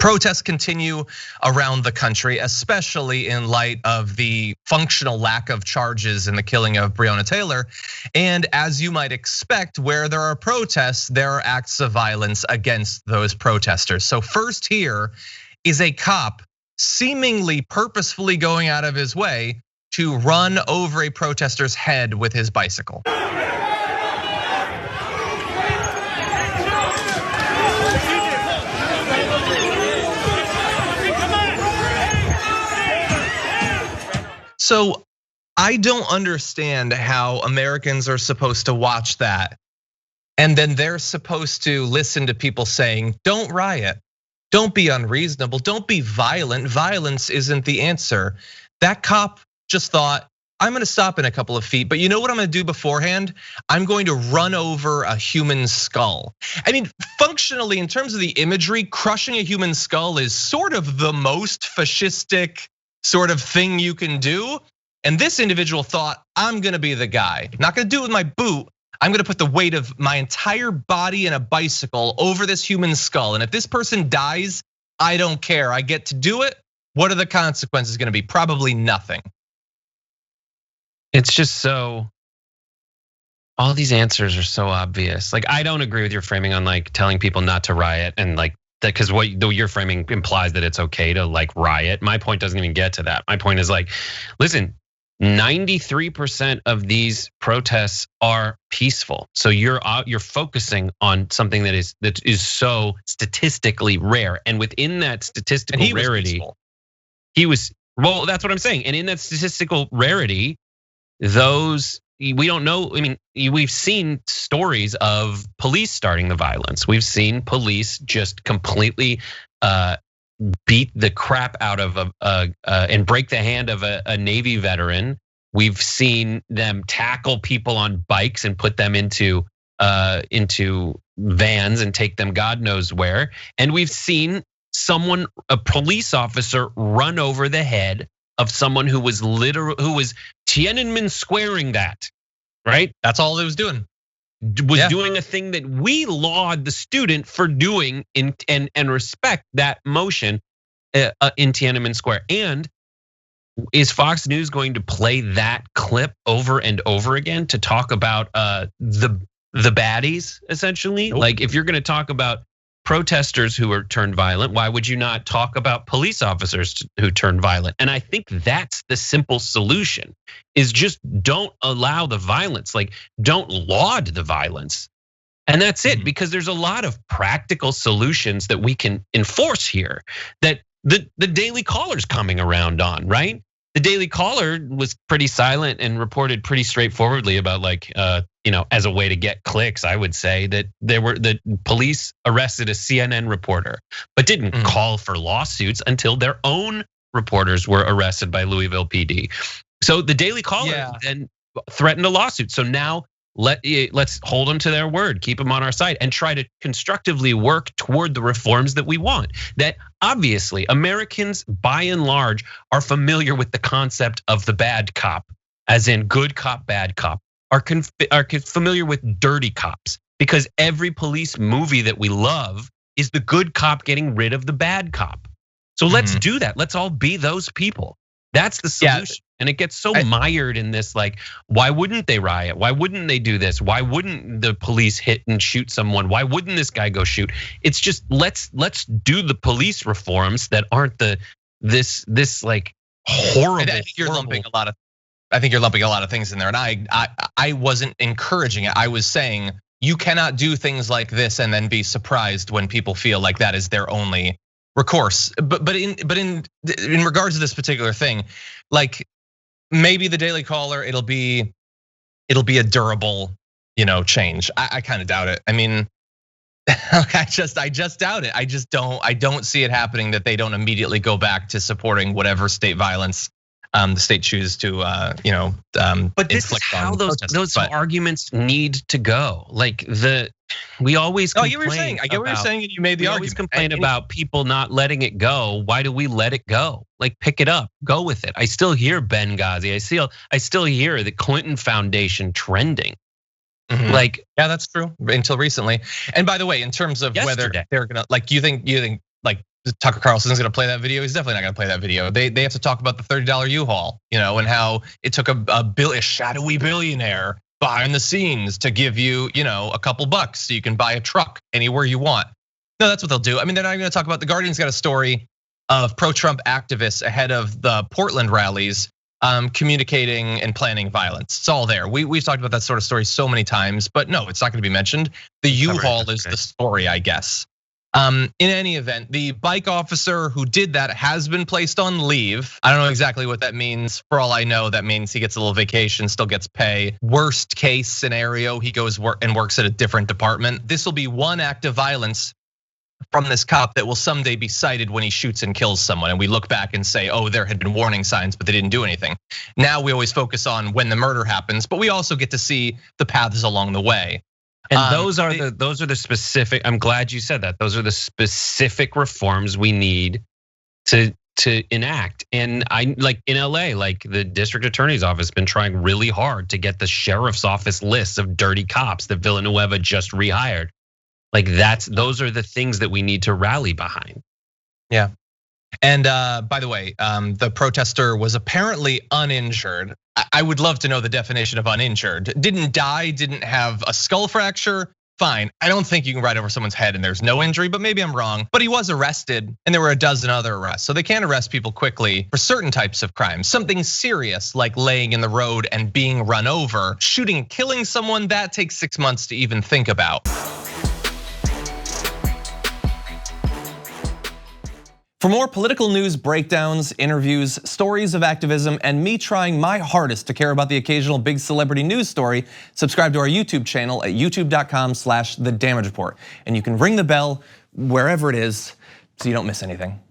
Protests continue around the country, especially in light of the functional lack of charges in the killing of Breonna Taylor. And as you might expect, where there are protests, there are acts of violence against those protesters. So first here is a cop seemingly purposefully going out of his way to run over a protester's head with his bicycle. So I don't understand how Americans are supposed to watch that. And then they're supposed to listen to people saying, don't riot, don't be unreasonable, don't be violent. Violence isn't the answer. That cop just thought, I'm gonna stop in a couple of feet, but you know what I'm gonna do beforehand? I'm going to run over a human skull. I mean, functionally, in terms of the imagery, crushing a human skull is sort of the most fascistic sort of thing you can do. And this individual thought, I'm gonna be the guy. Not gonna do it with my boot. I'm gonna put the weight of my entire body in a bicycle over this human skull. And if this person dies, I don't care. I get to do it. What are the consequences gonna be? Probably nothing. It's just so, all these answers are so obvious. Like, I don't agree with your framing on like telling people not to riot and like that, because what your framing implies that it's okay to like riot. My point doesn't even get to that. My point is like, listen, 93% of these protests are peaceful. So you're focusing on something that is so statistically rare, and within that statistical rarity, well, that's what I'm saying. And in that statistical rarity, those we don't know. I mean, we've seen stories of police starting the violence. We've seen police just completely beat the crap out of and break the hand of a Navy veteran. We've seen them tackle people on bikes and put them into vans and take them God knows where. And we've seen a police officer, run over the head of someone who was Tiananmen squaring that, right? That's all it was doing. Doing a thing that we laud the student for doing and respect that motion in Tiananmen Square. And is Fox News going to play that clip over and over again to talk about the baddies, essentially? Nope. Like, if you're gonna talk about protesters who are turned violent, why would you not talk about police officers who turned violent? And I think that's the simple solution, is just don't allow the violence, like don't laud the violence. And that's it, because there's a lot of practical solutions that we can enforce here that the Daily Caller's coming around on, right? The Daily Caller was pretty silent and reported pretty straightforwardly about like, as a way to get clicks, I would say that the police arrested a CNN reporter, but didn't call for lawsuits until their own reporters were arrested by Louisville PD. So the Daily Caller then threatened a lawsuit. So now let's hold them to their word, keep them on our side, and try to constructively work toward the reforms that we want. That obviously Americans, by and large, are familiar with the concept of the bad cop, as in good cop, bad cop, are familiar with dirty cops, because every police movie that we love is the good cop getting rid of the bad cop. So let's do that. Let's all be those people. That's the solution. And it gets so mired in this, like, why wouldn't they riot? Why wouldn't they do this? Why wouldn't the police hit and shoot someone? Why wouldn't this guy go shoot? It's just let's do the police reforms that aren't this like horrible. I think you're lumping a lot of things in there, and I wasn't encouraging it. I was saying you cannot do things like this and then be surprised when people feel like that is their only recourse. But in regards to this particular thing, like, maybe the Daily Caller, it'll be a durable, change. I kind of doubt it. I mean, I just doubt it. I don't see it happening, that they don't immediately go back to supporting whatever state violence the state chooses to, But this is how those arguments need to go. Like we always complain. I get what you're saying, and you made the argument. We always complain about people not letting it go. Why do we let it go? Like, pick it up, go with it. I still hear Benghazi. I still hear the Clinton Foundation trending. Like, yeah, that's true. Until recently. And by the way, in terms of whether they're gonna, like, you think like Tucker Carlson's gonna play that video. He's definitely not gonna play that video. They have to talk about the $30 U-Haul, and how it took a shadowy billionaire behind the scenes to give you, a couple bucks so you can buy a truck anywhere you want. No, that's what they'll do. I mean, they're not even gonna talk about, the Guardian's got a story of pro-Trump activists ahead of the Portland rallies, communicating and planning violence. It's all there. We've talked about that sort of story so many times, but no, it's not gonna be mentioned. The U-Haul is the story, I guess. In any event, the bike officer who did that has been placed on leave. I don't know exactly what that means. For all I know, that means he gets a little vacation, still gets pay. Worst case scenario, he goes and works at a different department. This will be one act of violence from this cop that will someday be cited when he shoots and kills someone. And we look back and say, oh, there had been warning signs, but they didn't do anything. Now we always focus on when the murder happens, but we also get to see the paths along the way. And those are the specific, I'm glad you said that. Those are the specific reforms we need to enact. And I, like in LA, like the district attorney's office been trying really hard to get the sheriff's office lists of dirty cops that Villanueva just rehired. Like those are the things that we need to rally behind. Yeah. And by the way, the protester was apparently uninjured. I would love to know the definition of uninjured. Didn't die, didn't have a skull fracture. Fine. I don't think you can ride over someone's head and there's no injury, but maybe I'm wrong. But he was arrested and there were a dozen other arrests. So they can't arrest people quickly for certain types of crimes. Something serious like laying in the road and being run over. Shooting and killing someone, that takes 6 months to even think about. For more political news breakdowns, interviews, stories of activism, and me trying my hardest to care about the occasional big celebrity news story, subscribe to our YouTube channel at youtube.com/thedamagereport. And you can ring the bell wherever it is so you don't miss anything.